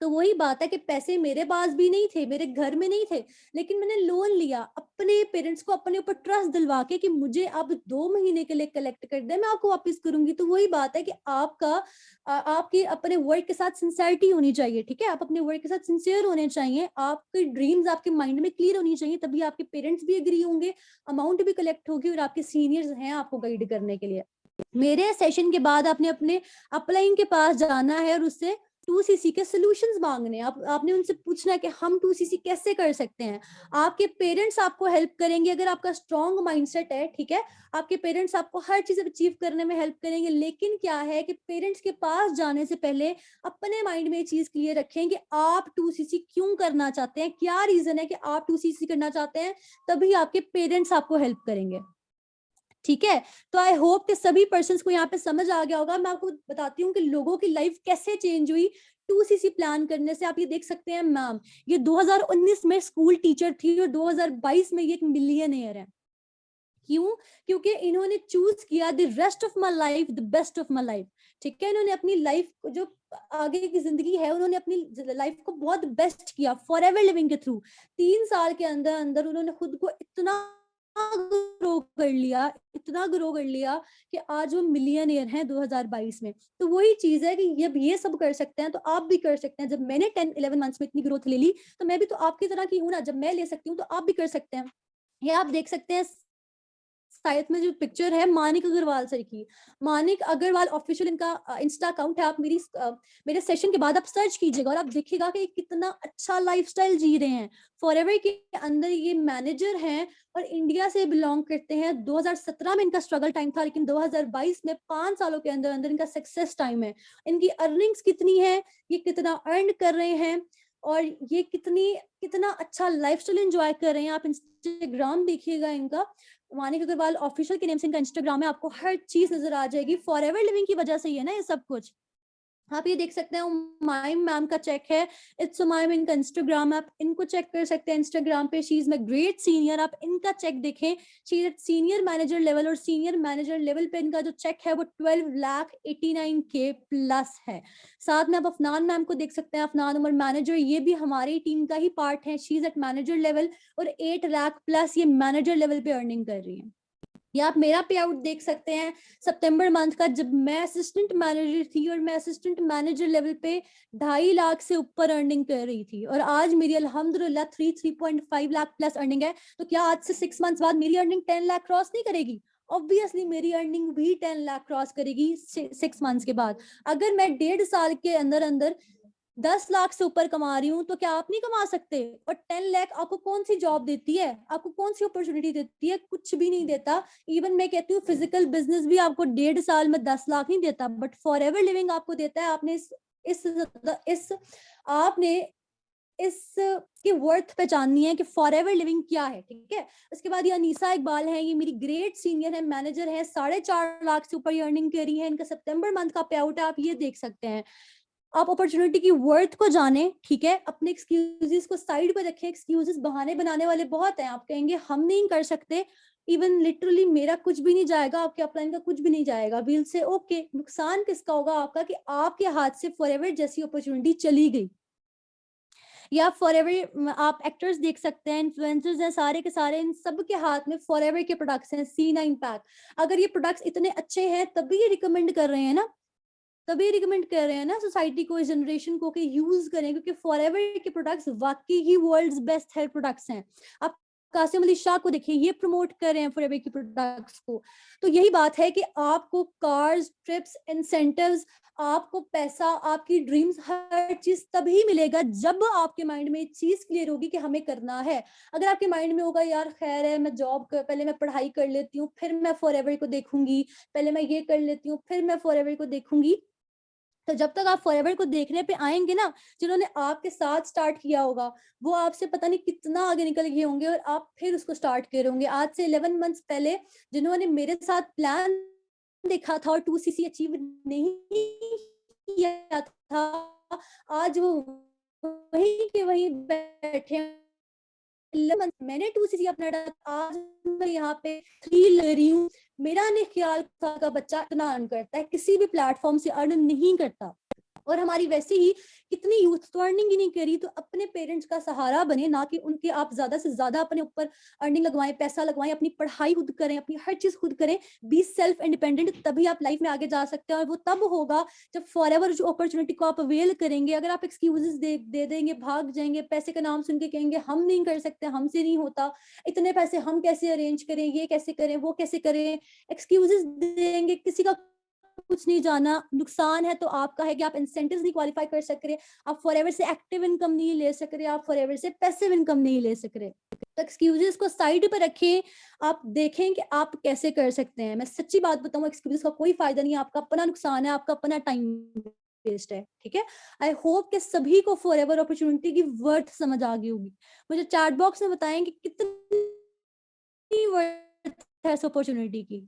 तो वही बात है कि पैसे मेरे पास भी नहीं थे, मेरे घर में नहीं थे, लेकिन मैंने लोन लिया अपने पेरेंट्स को अपने ऊपर ट्रस्ट दिलवा के कि मुझे आप 2 महीने के लिए कलेक्ट कर दे, मैं आपको वापस करूंगी। तो वही बात है कि आपकी अपने वर्क के साथ सिंसियरिटी होनी चाहिए, ठीक है? आप अपने वर्क के साथ सिंसियर होने चाहिए, आपके ड्रीम्स आपके माइंड में क्लियर होनी चाहिए, तभी आपके पेरेंट्स भी एग्री होंगे, अमाउंट भी कलेक्ट होगी और आपके सीनियर्स हैं आपको गाइड करने के लिए। मेरे सेशन के बाद आपने अपने अपलाइन के पास जाना है और उससे 2cc के सॉल्यूशंस मांगने हैं। आपने उनसे पूछना है कि हम 2cc कैसे कर सकते हैं। आपके पेरेंट्स आपको हेल्प करेंगे अगर आपका स्ट्रॉन्ग माइंडसेट है, ठीक है? आपके पेरेंट्स आपको हर चीज अचीव करने में हेल्प करेंगे, लेकिन क्या है कि पेरेंट्स के पास जाने से पहले अपने माइंड में ये चीज क्लियर रखें कि आप 2cc क्यों करना चाहते हैं, क्या रीजन है कि आप 2cc करना चाहते हैं, तभी आपके पेरेंट्स आपको हेल्प करेंगे। ठीक है? तो आई होप कि सभी पर्सन्स को यहाँ पे समझ आ गया होगा। मैं आपको बताती हूँ कि लोगों की लाइफ कैसे चेंज हुई 2cc प्लान करने से। आप ये देख सकते हैं मैम, ये 2019 में स्कूल टीचर थी और 2022 में ये एक मिलियनेयर है। क्यों? क्योंकि इन्होंने चूज किया the rest of my life the best of my life. ठीक है? इन्होंने अपनी लाइफ को, जो आगे की जिंदगी है, उन्होंने अपनी लाइफ को बहुत बेस्ट किया फॉर एवर लिविंग के थ्रू। 3 साल के अंदर अंदर उन्होंने खुद को इतना ग्रो कर लिया, इतना ग्रो कर लिया कि आज वो मिलियनियर हैं 2022 में। तो वही चीज है कि जब ये सब कर सकते हैं तो आप भी कर सकते हैं। जब मैंने 10-11 मंथ्स में इतनी ग्रोथ ले ली, तो मैं भी तो आपकी तरह की हूं ना। जब मैं ले सकती हूँ तो आप भी कर सकते हैं। ये आप देख सकते हैं साइड में जो पिक्चर है मानिक अग्रवाल सर की। मानिक अग्रवाल ऑफिशियल इनका इंस्टा अकाउंट है। आप मेरे सेशन के बाद आप सर्च कीजिएगा और आप देखिएगा कि कितना अच्छा लाइफस्टाइल जी रहे हैं। फॉरएवर के अंदर ये मैनेजर हैं और इंडिया से बिलोंग करते हैं। 2017 में इनका स्ट्रगल टाइम था, लेकिन 2022 में 5 सालों के अंदर अंदर इनका सक्सेस टाइम है। इनकी अर्निंग्स कितनी है, ये कितना अर्न कर रहे हैं और ये कितना अच्छा लाइफस्टाइल एंजॉय कर रहे हैं। आप इंस्टाग्राम देखिएगा इनका, मानिक अग्रवाल ऑफिशियल के नेम से इनका इंस्टाग्राम है। आपको हर चीज नजर आ जाएगी। फॉरएवर लिविंग की वजह से ही है ना ये सब कुछ। आप ये देख सकते हैं उमाइम मैम का चेक है, इट्स उमाइम इनका इंस्टाग्राम, आप इनको चेक कर सकते हैं इंस्टाग्राम पे। She is my great senior, आप इनका चेक देखें। She is senior manager level और सीनियर मैनेजर लेवल पे इनका जो चेक है वो 12,89K प्लस है। साथ में आप अफनान मैम को देख सकते हैं, अफनान उमर मैनेजर, ये भी हमारी टीम का ही पार्ट है। She is at manager level और 8 लाख प्लस ये मैनेजर लेवल पे अर्निंग कर रही है। या आप मेरा पे आउट देख सकते हैं सितंबर मंथ का, जब मैं असिस्टेंट मैनेजर थी और मैं असिस्टेंट मैनेजर लेवल पे 2.5 लाख से ऊपर अर्निंग कर रही थी, और आज मेरी अल्हम्दुलिल्लाह 3.5 लाख प्लस अर्निंग है। तो क्या आज से 6 मंथ्स बाद मेरी अर्निंग 10 लाख क्रॉस नहीं करेगी? ऑब्वियसली मेरी अर्निंग भी 10 लाख क्रॉस करेगी 6 मंथ्स के बाद। अगर मैं 1.5 साल के अंदर अंदर 10 लाख से ऊपर कमा रही हूँ, तो क्या आप नहीं कमा सकते? और 10 लाख आपको कौन सी जॉब देती है, आपको कौन सी अपॉर्चुनिटी देती है? कुछ भी नहीं देता। इवन मैं कहती हूँ फिजिकल बिजनेस भी आपको 1.5 साल में 10 लाख नहीं देता, बट फॉर एवर लिविंग आपको देता है। इस इस आपने इस की वर्थ पहचाननी है कि फॉर एवर लिविंग क्या है। ठीक है? उसके बाद ये अनीसा इकबाल है, ये मेरी ग्रेट सीनियर है, मैनेजर है, 4.5 लाख से ऊपर अर्निंग करी है। इनका सितंबर मंथ का पे आउट है, आप ये देख सकते हैं। आप अपॉर्चुनिटी की वर्थ को जाने, ठीक है? अपने एक्सक्यूजेस को साइड पे रखें। एक्सक्यूजेस बहाने बनाने वाले बहुत हैं। आप कहेंगे हम नहीं कर सकते, इवन लिटरली मेरा कुछ भी नहीं जाएगा, आपके अपलाइन का कुछ भी नहीं जाएगा। विल से ओके, नुकसान किसका होगा? आपका, कि आपके हाथ से फॉरएवर जैसी अपॉर्चुनिटी चली गई। या फॉरएवर आप एक्टर्स देख सकते हैं, इन्फ्लुएंसर्स हैं, सारे के सारे, इन सब के हाथ में फॉरएवर के प्रोडक्ट्स हैं। C9 पैक, अगर ये प्रोडक्ट्स इतने अच्छे हैं तभी ये रिकमेंड कर रहे हैं ना, तभी रिकमेंड कर रहे हैं ना सोसाइटी को, इस जनरेशन को, कि यूज करें, क्योंकि फॉरएवर के प्रोडक्ट्स वाकई ही वर्ल्ड्स बेस्ट हेल्थ प्रोडक्ट्स हैं। आप कासिम अली शाह को देखिए, ये प्रमोट कर रहे हैं फॉरएवर की प्रोडक्ट्स को। तो यही बात है कि आपको कार्स, ट्रिप्स, इंसेंटिव्स, आपको पैसा, आपकी ड्रीम्स, हर चीज तभी मिलेगा जब आपके माइंड में एक चीज क्लियर होगी कि हमें करना है। अगर आपके माइंड में होगा यार खैर है, मैं पहले मैं पढ़ाई कर लेती हूँ फिर मैं फॉरएवर को देखूंगी, पहले मैं ये कर लेती हूँ फिर मैं फॉरएवर को देखूंगी, तो जब तक आप फॉरएवर को देखने पे आएंगे ना, जिन्होंने आपके साथ स्टार्ट किया होगा वो आपसे पता नहीं कितना आगे निकल गए होंगे और आप फिर उसको स्टार्ट कर होंगे। आज से 11 मंथ्स पहले जिन्होंने मेरे साथ प्लान देखा था और 2cc अचीव नहीं किया था, आज वो वहीं के वहीं बैठे हैं। मैंने 2cc अपना डाला, आज मैं यहाँ पे 3 ले रही हूँ। मेरा नहीं ख्याल था का बच्चा इतना अर्न करता है, किसी भी प्लेटफॉर्म से अर्न नहीं करता। और हमारी वैसे ही कितनी यूथ तो अर्निंग ही नहीं करी, तो अपने पेरेंट्स का सहारा बने, ना कि उनके आप ज्यादा से ज्यादा अपने ऊपर अर्निंग लगवाएं, पैसा लगवाएं, अपनी पढ़ाई खुद करें, अपनी हर चीज खुद करें, बी सेल्फ इंडिपेंडेंट, तभी आप लाइफ में आगे जा सकते हैं। और वो तब होगा जब फॉरएवर जो अपॉर्चुनिटी को आप अवेल करेंगे। अगर आप एक्सक्यूजेस दे देंगे, भाग जाएंगे, पैसे का नाम सुन के कहेंगे हम नहीं कर सकते, हमसे नहीं होता, इतने पैसे हम कैसे अरेंज करें, ये कैसे करें, वो कैसे करें, एक्सक्यूजेस देंगे, किसी का कुछ नहीं जाना, नुकसान है तो आपका है कि आप इंसेंटिव्स नहीं क्वालिफाई कर सक रहे, आप फॉरएवर से एक्टिव इनकम नहीं ले सक रहे, आप फॉरएवर से पैसिव इनकम नहीं ले सक रहे। तो एक्सक्यूजेस को साइड पर रखें, आप देखें कि आप कैसे कर सकते हैं। मैं सच्ची बात बताऊं, एक्सक्यूजेस का कोई फायदा नहीं है, आपका अपना नुकसान है, आपका अपना टाइम वेस्ट है। ठीक है, आई होप कि सभी को फॉरएवर अपॉर्चुनिटी की वर्थ समझ आ गई होगी। मुझे चैट बॉक्स में बताएं कि कितनी वर्थ है इस अपॉर्चुनिटी की।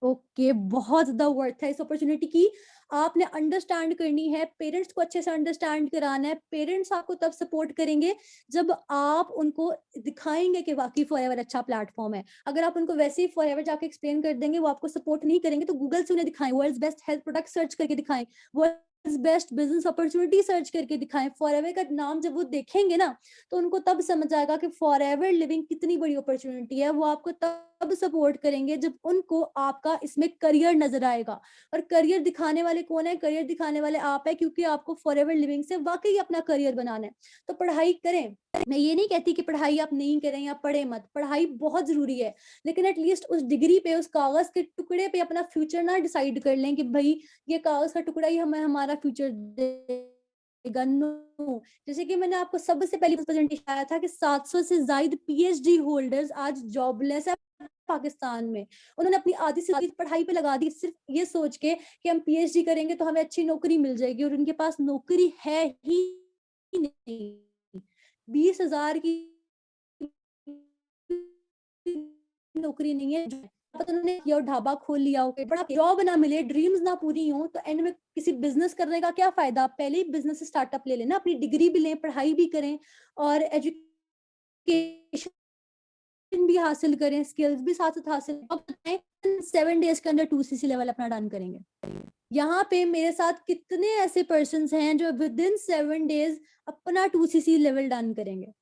ओके, बहुत ज्यादा वर्थ है इस अपॉर्चुनिटी की। आपने अंडरस्टैंड करनी है, पेरेंट्स को अच्छे से अंडरस्टैंड कराना है। पेरेंट्स आपको तब सपोर्ट करेंगे जब आप उनको दिखाएंगे कि वाकई फॉरएवर अच्छा प्लेटफॉर्म है। अगर आप उनको वैसे ही फॉरएवर जाके एक्सप्लेन कर देंगे, वो आपको सपोर्ट नहीं करेंगे, तो गूगल से उन्हें दिखाएं, world's best health product search करके दिखाएं, world's best business opportunity search करके दिखाएं। फॉरएवर का नाम जब वो देखेंगे ना, तो उनको तब समझ आएगा कि फॉरएवर लिविंग कितनी बड़ी अपॉर्चुनिटी है। वो आपको तब सपोर्ट करेंगे जब उनको आपका इसमें करियर नजर आएगा। और करियर दिखाने वाले कौन है? करियर दिखाने वाले आप है, क्योंकि आपको फॉरएवर लिविंग से वाकई अपना करियर बनाना है। तो पढ़ाई करें, मैं ये नहीं कहती कि पढ़ाई आप नहीं करें या पढ़े मत, पढ़ाई बहुत जरूरी है, लेकिन एटलीस्ट उस डिग्री पे, उस कागज के टुकड़े पे अपना फ्यूचर ना डिसाइड कर लें कि भाई ये कागज का टुकड़ा ही हमें हमारा फ्यूचर देगा। नो, जैसे कि मैंने आपको सबसे पहले प्रेजेंटेशन आया था कि 700 से ज्यादा पीएचडी होल्डर्स आज जॉबलेस है पाकिस्तान में। उन्होंने अपनी आधी से ज्यादा पढ़ाई पे लगा दी, सिर्फ ये सोच के कि हम पीएचडी करेंगे तो हमें अच्छी नौकरी मिल जाएगी, और उनके पास नौकरी है ही नहीं। 20,000 की नौकरी नहीं है, पता उन्होंने किया और ढाबा खोल लिया हो, बड़ा जॉब ना मिले, ड्रीम्स ना पूरी हो, तो एंड में किसी बिजनेस करने का क्या फायदा? आप पहले ही बिजनेस स्टार्टअप ले लेना, अपनी डिग्री भी लें, पढ़ाई भी करें और एजुकेशन भी हासिल करें, स्किल्स भी साथ साथ हासिल। अब 7 डेज के अंदर 2cc लेवल अपना डन करेंगे। यहाँ पे मेरे साथ कितने ऐसे पर्सन हैं जो विद इन 7 डेज अपना 2cc लेवल डन करेंगे?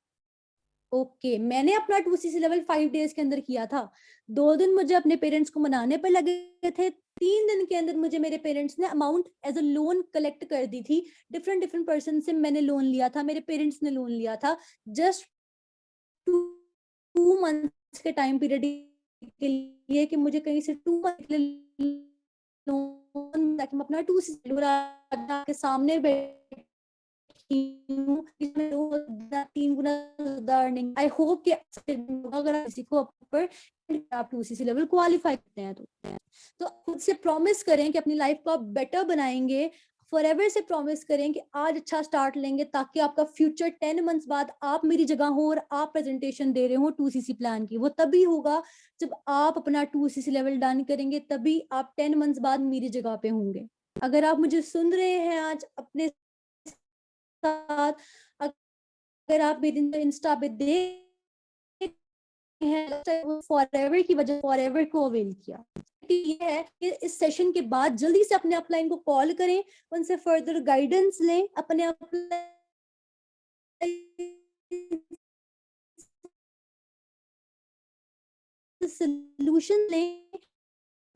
ओके, मैंने अपना 2cc लेवल 5 डेज के अंदर किया था। 2 दिन मुझे अपने पेरेंट्स को मनाने पर लगे थे, 3 दिन के अंदर मुझे मेरे पेरेंट्स ने amount as a loan collect कर दी थी। डिफरेंट डिफरेंट पर्सन से मैंने लोन लिया था, मेरे पेरेंट्स ने लोन लिया था, जस्ट 2 मंथ्स के टाइम पीरियड के लिए, कि मुझे कहीं से 2 मंथ के लिए लोन, ताकि मैं अपना 2cc के सामने बैठी हूँ, इसमें 3 गुना ज्यादा अर्निंग। आई होप कि अगर आप किसी को ऊपर आप 2cc लेवल क्वालिफाई करते हैं तो खुद से प्रॉमिस करें कि अपनी लाइफ को आप बेटर बनाएंगे। फॉरएवर से प्रॉमिस करें कि आज अच्छा स्टार्ट लेंगे, ताकि आपका फ्यूचर 10 मंथ्स बाद आप मेरी जगह हो और आप प्रेजेंटेशन दे रहे हो 2cc प्लान की। वो तभी होगा जब आप अपना 2cc लेवल डन करेंगे, तभी आप 10 मंथ्स बाद मेरी जगह पे होंगे। अगर आप मुझे सुन रहे हैं आज अपने साथ, अगर आप मेरे इंस्टा पे देख हैं फॉरएवर की वजह, फॉरएवर को अवेल किया। ये है कि इस सेशन के बाद जल्दी से अपने अपलाइन को कॉल करें, उनसे फर्दर गाइडेंस लें, अपने अपलाइन सोल्यूशन लें।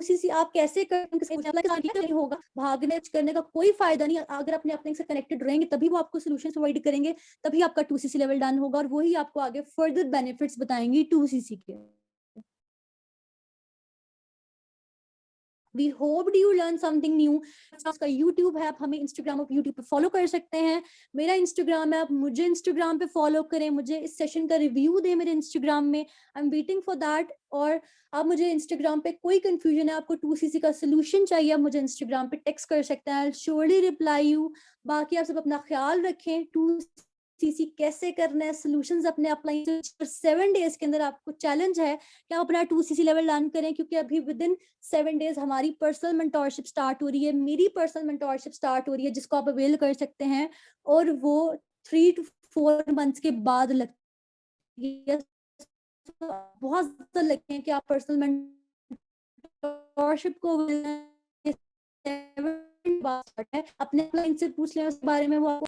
उसी से आप कैसे नहीं होगा, भागने करने का कोई फायदा नहीं। अगर अपने अपने से कनेक्टेड रहेंगे तभी वो आपको सोल्यूशन प्रोवाइड करेंगे, तभी आपका 2cc लेवल डन होगा, और वही आपको आगे फर्दर बेनिफिट्स बताएंगी 2cc के। We hope do you learn something new. उसका यूट्यूब है, आप हमें इंस्टाग्राम और यूट्यूब पे फॉलो कर सकते हैं। मेरा इंस्टाग्राम है, आप मुझे इंस्टाग्राम पे फॉलो करें, मुझे इस सेशन का रिव्यू दें मेरे इंस्टाग्राम में, I am waiting for that. और आप मुझे इंस्टाग्राम पे कोई कंफ्यूजन है, आपको 2cc का सोल्यूशन चाहिए, आप मुझे इंस्टाग्राम पे टेक्स्ट कर सकते हैं, आई श्योरली रिप्लाई यू। बाकी आप सब अपना ख्याल रखें। 2cc कैसे करना है, सोल्यूशंस अपने अप्लाई 7 डेज के अंदर आपको चैलेंज है कि आप अपना 2cc लेवल लर्न करें, क्योंकि अभी विद इन 7 डेज हमारी पर्सनल मेंटोरशिप स्टार्ट हो रही है, मेरी पर्सनल मेंटोरशिप स्टार्ट हो रही है, जिसको आप अवेल कर सकते हैं। और वो 3 to 4 मंथ्स के बाद लगती है। बहुत ज्यादा लगते हैं कि आप पर्सनल मेंटोरशिप को अपने क्लाइंट से पूछ लें उस बारे में, वो आपको